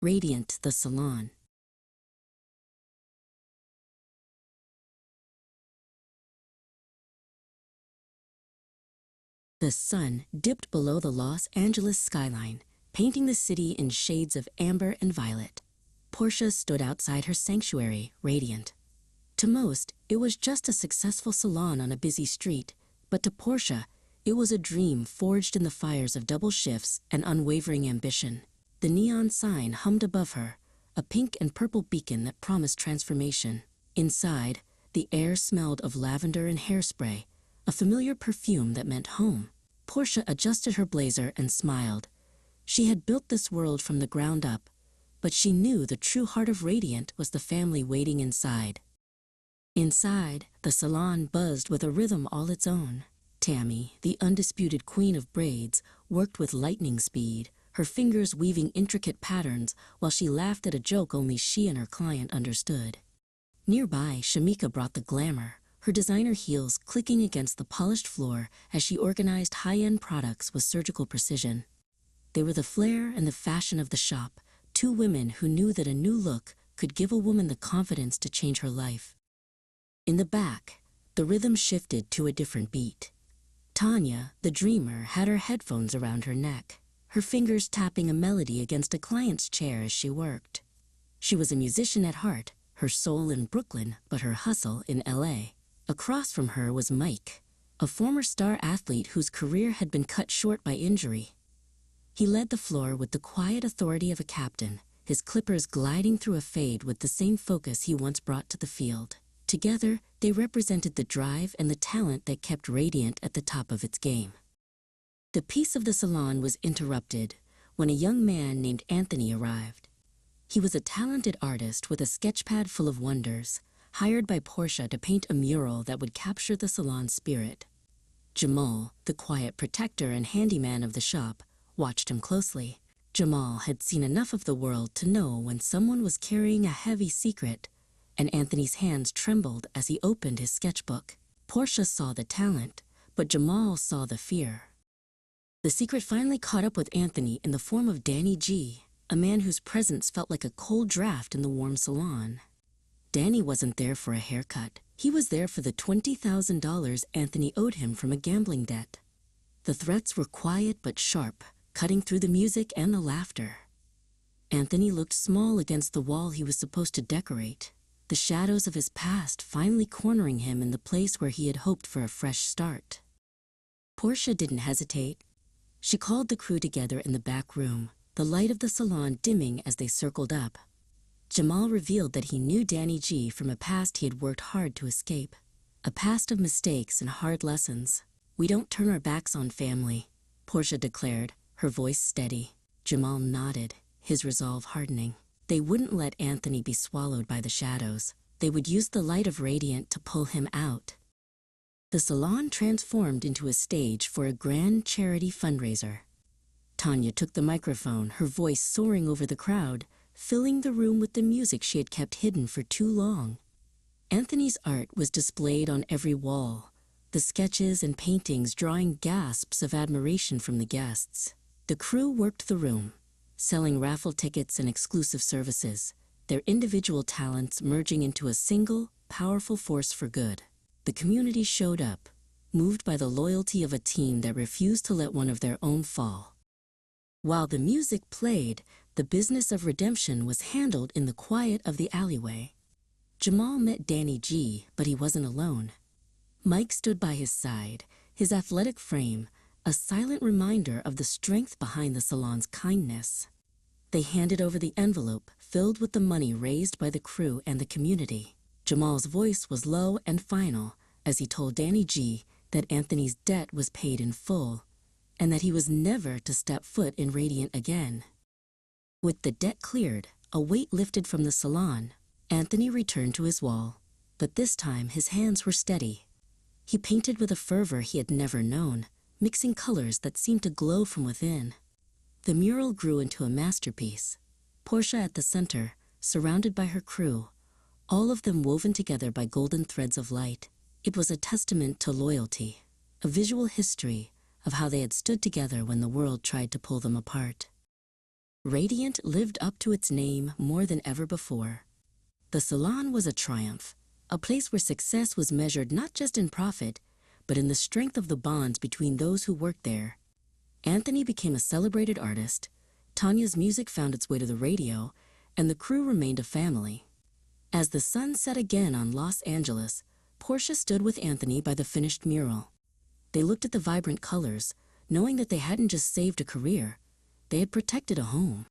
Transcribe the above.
Radiant, the salon. The sun dipped below the Los Angeles skyline, painting the city in shades of amber and violet. Porsha stood outside her sanctuary, radiant. To most, it was just a successful salon on a busy street, but to Porsha, it was a dream forged in the fires of double shifts and unwavering ambition. The neon sign hummed above her, a pink and purple beacon that promised transformation. Inside, the air smelled of lavender and hairspray, a familiar perfume that meant home. Porsha adjusted her blazer and smiled. She had built this world from the ground up, but she knew the true heart of Radiant was the family waiting inside. Inside, the salon buzzed with a rhythm all its own. Tammy, the undisputed queen of braids, worked with lightning speed, her fingers weaving intricate patterns while she laughed at a joke only she and her client understood. Nearby, Shamika brought the glamour, her designer heels clicking against the polished floor as she organized high-end products with surgical precision. They were the flair and the fashion of the shop, two women who knew that a new look could give a woman the confidence to change her life. In the back, the rhythm shifted to a different beat. Tanya, the dreamer, had her headphones around her neck, her fingers tapping a melody against a client's chair as she worked. She was a musician at heart, her soul in Brooklyn, but her hustle in LA. Across from her was Mike, a former star athlete whose career had been cut short by injury. He led the floor with the quiet authority of a captain, his clippers gliding through a fade with the same focus he once brought to the field. Together, they represented the drive and the talent that kept Radiant at the top of its game. The peace of the salon was interrupted when a young man named Anthony arrived. He was a talented artist with a sketchpad full of wonders, hired by Porsha to paint a mural that would capture the salon's spirit. Jamal, the quiet protector and handyman of the shop, watched him closely. Jamal had seen enough of the world to know when someone was carrying a heavy secret, and Anthony's hands trembled as he opened his sketchbook. Porsha saw the talent, but Jamal saw the fear. The secret finally caught up with Anthony in the form of Danny G, a man whose presence felt like a cold draft in the warm salon. Danny wasn't there for a haircut. He was there for the $20,000 Anthony owed him from a gambling debt. The threats were quiet but sharp, cutting through the music and the laughter. Anthony looked small against the wall he was supposed to decorate, the shadows of his past finally cornering him in the place where he had hoped for a fresh start. Porsha didn't hesitate. She called the crew together in the back room, the light of the salon dimming as they circled up. Jamal revealed that he knew Danny G from a past he had worked hard to escape, a past of mistakes and hard lessons. "We don't turn our backs on family," Porsha declared, her voice steady. Jamal nodded, his resolve hardening. They wouldn't let Anthony be swallowed by the shadows. They would use the light of Radiant to pull him out. The salon transformed into a stage for a grand charity fundraiser. Tanya took the microphone, her voice soaring over the crowd, filling the room with the music she had kept hidden for too long. Anthony's art was displayed on every wall, the sketches and paintings drawing gasps of admiration from the guests. The crew worked the room, selling raffle tickets and exclusive services, their individual talents merging into a single, powerful force for good. The community showed up, moved by the loyalty of a team that refused to let one of their own fall. While the music played, the business of redemption was handled in the quiet of the alleyway. Jamal met Danny G, but he wasn't alone. Mike stood by his side, his athletic frame, a silent reminder of the strength behind the salon's kindness. They handed over the envelope filled with the money raised by the crew and the community. Jamal's voice was low and final as he told Danny G that Anthony's debt was paid in full and that he was never to step foot in Radiant again. With the debt cleared, a weight lifted from the salon. Anthony returned to his wall, but this time his hands were steady. He painted with a fervor he had never known, mixing colors that seemed to glow from within. The mural grew into a masterpiece, Porsha at the center, surrounded by her crew, all of them woven together by golden threads of light. It was a testament to loyalty, a visual history of how they had stood together when the world tried to pull them apart. Radiant lived up to its name more than ever before. The salon was a triumph, a place where success was measured not just in profit, but in the strength of the bonds between those who worked there. Anthony became a celebrated artist, Tanya's music found its way to the radio, and the crew remained a family. As the sun set again on Los Angeles, Porsha stood with Anthony by the finished mural. They looked at the vibrant colors, knowing that they hadn't just saved a career, they had protected a home.